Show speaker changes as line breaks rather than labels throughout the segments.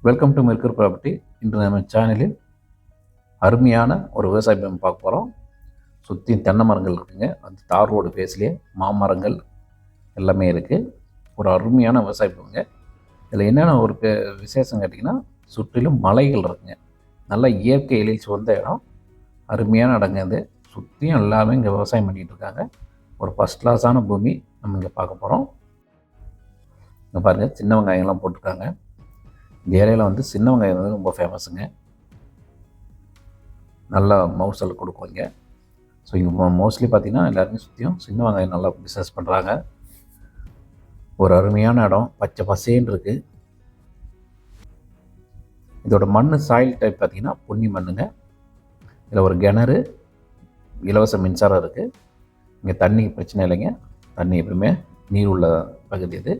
Welcome to மெர்க்கூர் property. இன்று நம்ம சேனலில் அருமையான ஒரு விவசாய பயம் பார்க்க போகிறோம். சுற்றி தென்னை மரங்கள் இருக்குங்க. அந்த தார் ரோடு பேஸ்லேயே மாமரங்கள் எல்லாமே இருக்குது. ஒரு அருமையான விவசாய பயங்க. இதில் என்னென்ன ஒரு விசேஷம் கேட்டிங்கன்னா, சுற்றிலும் மலைகள் இருக்குங்க. நல்ல இயற்கை எழில் சுவந்த இடம், அருமையான இடங்க. அது சுற்றியும் எல்லாமே இங்கே விவசாயம் பண்ணிகிட்டு இருக்காங்க. ஒரு ஃபஸ்ட் கிளாஸான பூமி நம்ம இங்கே பார்க்க போகிறோம். இங்கே பாருங்கள், சின்ன வெங்காயம்லாம் போட்டிருக்காங்க. இந்த ஏரியாவில் வந்து சின்ன வெங்காயம் வந்து ரொம்ப ஃபேமஸுங்க. நல்லா மவுசல் கொடுக்கும் இங்கே. ஸோ இங்கே மோஸ்ட்லி பார்த்திங்கன்னா எல்லாருமே சுற்றியும் சின்ன வெங்காயம் நல்லா பிஸ்னஸ் பண்ணுறாங்க. ஒரு அருமையான இடம், பச்சை பசேன்னு இருக்குது. இதோட மண் சாயில் டைப் பார்த்திங்கன்னா பொன்னி மண்ணுங்க. இதில் ஒரு கிணறு, இலவச மின்சாரம் இருக்குது. இங்கே தண்ணி பிரச்சனை இல்லைங்க. தண்ணி எப்பவுமே நீர் உள்ள பகுதி இது.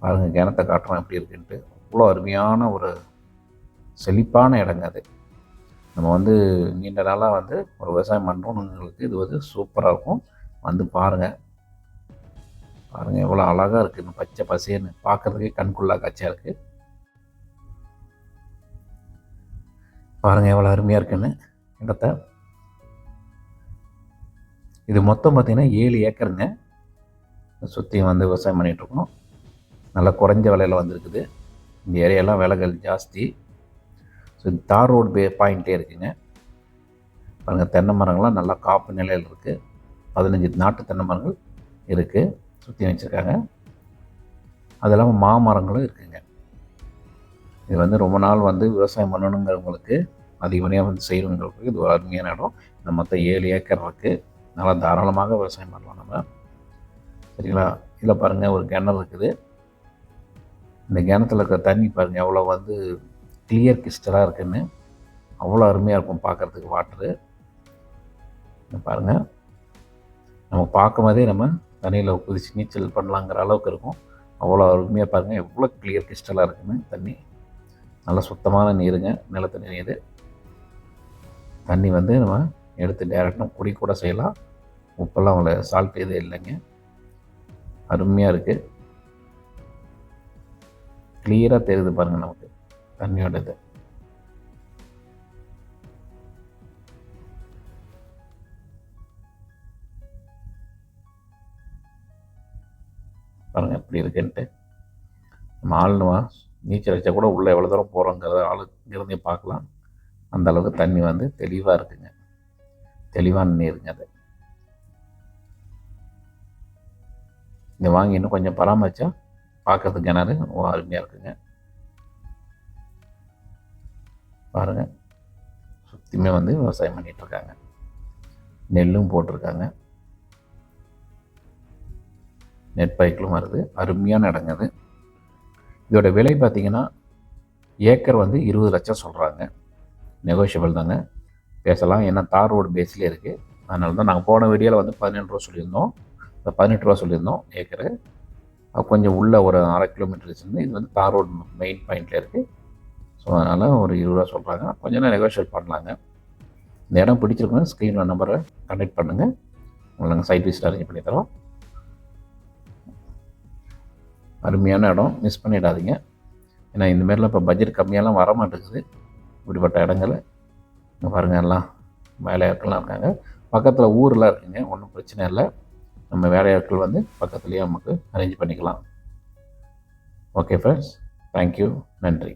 பாருங்கள், கிணத்தை காட்டுறோம் எப்படி இருக்குன்ட்டு. அவ்வளோ அருமையான ஒரு செழிப்பான இடங்க அது. நம்ம வந்து நீண்ட நாளாக வந்து ஒரு விவசாயம் பண்ணுறோம்னுங்களுக்கு இது வந்து சூப்பராக இருக்கும். வந்து பாருங்கள் எவ்வளோ அழகாக இருக்குது. பச்சை பசேன்னு பார்க்குறதுக்கே கண்குள்ளா காட்சியாக இருக்குது. பாருங்கள் எவ்வளோ அருமையாக இருக்குன்னு இடத்த. இது மொத்தம் பார்த்திங்கன்னா 7 ஏக்கருங்க. சுற்றி வந்து விவசாயம் பண்ணிகிட்ருக்கோம். நல்லா குறைஞ்ச விலையில் வந்துருக்குது. இந்த ஏரியாலாம் விலைகள் ஜாஸ்தி. ஸோ தார் ரோடு பாயிண்ட்டே இருக்குங்க. பாருங்கள், தென்னை மரங்கள்லாம் நல்லா காப்பு நிலையில் இருக்குது. 15 நாட்டு தென்னை மரங்கள் இருக்குது, சுற்றி வச்சுருக்காங்க. அது இல்லாமல் மாமரங்களும் இருக்குங்க. இது வந்து ரொம்ப நாள் வந்து விவசாயம் பண்ணணுங்கிறவங்களுக்கு, அதிகப்படியாக வந்து செய்கிறவங்களுக்கு இது ஒரு அருமையான இடம். இந்த மொத்தம் 7 ஏக்கர் இருக்குது. நல்லா தாராளமாக விவசாயம் பண்ணலாம் நம்ம. சரிங்களா? இதில் பாருங்கள், ஒரு கிணறு இருக்குது. இந்த கிணத்துல இருக்கிற தண்ணி பாருங்கள் எவ்வளோ வந்து கிளியர் கிறிஸ்டலாக இருக்குதுன்னு. அவ்வளோ அருமையாக இருக்கும் பார்க்குறதுக்கு வாட்ரு. பாருங்கள், நம்ம பார்க்கும் போதே நம்ம தண்ணியில் குதித்து நீச்சல் பண்ணலாங்கிற அளவுக்கு இருக்கும். அவ்வளோ அருமையாக பாருங்கள் எவ்வளோ கிளியர் கிறிஸ்டலாக இருக்குதுன்னு. தண்ணி நல்லா சுத்தமான நீருங்க, நிலத்தண்ணி நீர். தண்ணி வந்து நம்ம எடுத்து டேரெக்டாக குடி கூட செய்யலாம். உப்பெல்லாம் அவ்வளோ சால்ட் இது இல்லைங்க. அருமையாக இருக்குது. கிளியராக தெரியுது பாருங்கள் நமக்கு தண்ணியோட இது. பாருங்கள் எப்படி இருக்குன்ட்டு. நம்ம ஆளுவா நீச்சல் வச்சா கூட உள்ளே எவ்வளோ தூரம் போகிறோங்கிறத ஆளுங்கிறதே பார்க்கலாம். அந்த அளவுக்கு தண்ணி வந்து தெளிவாக இருக்குங்க. தெளிவான நீருங்க அது. இங்கே வாங்கி இன்னும் கொஞ்சம் பராமரித்தா பார்க்கறதுக்கு கிணறு அருமையாக இருக்குங்க. பாருங்கள், சுற்றியுமே வந்து விவசாயம் பண்ணிகிட்ருக்காங்க. நெல்லும் போட்டிருக்காங்க. நெற்பயிர்களும் வருது. அருமையான இடங்க அது. இதோட விலை பார்த்திங்கன்னா ஏக்கர் வந்து 20 லட்சம் சொல்கிறாங்க. நெகோஷியபிள் தாங்க, பேசலாம். ஏன்னா தார் ரோடு பேஸ்லேயே இருக்குது. அதனால தான் நாங்கள் போன வீடியோவில் வந்து 17 ரூபா சொல்லியிருந்தோம். 18 ரூபா சொல்லியிருந்தோம் ஏக்கரு. கொஞ்சம் உள்ளே ஒரு 1/2 கிலோமீட்டர் இருந்து. இது வந்து தார் ரோடு மெயின் பாயிண்டில் இருக்குது. ஸோ அதனால் ஒரு 20 ரூபா சொல்கிறாங்க. கொஞ்சம் நேரம் நெகோஷியேட் பண்ணலாங்க. இந்த இடம் பிடிச்சிருக்குன்னா ஸ்க்ரீனில் நம்பரை கனெக்ட் பண்ணுங்கள். உங்களுக்கு நாங்கள் சைட் விசிட் அரேஞ்ச் பண்ணி தரோம். அருமையான இடம், மிஸ் பண்ணிடாதீங்க. ஏன்னா இந்தமாரிலாம் இப்போ பட்ஜெட் கம்மியாலாம் வர மாட்டேங்குது இப்படிப்பட்ட இடங்கள். இங்கே பாருங்கள், எல்லாம் வேலையாட்கள்லாம் இருக்காங்க. பக்கத்தில் ஊரெலாம் இருக்குங்க, ஒன்றும் பிரச்சனை இல்லை. நம்ம வேலையாட்கள் வந்து பக்கத்துலேயே நமக்கு அரேஞ்ச் பண்ணிக்கலாம். ஓகே ஃப்ரெண்ட்ஸ், தேங்க்யூ, நன்றி.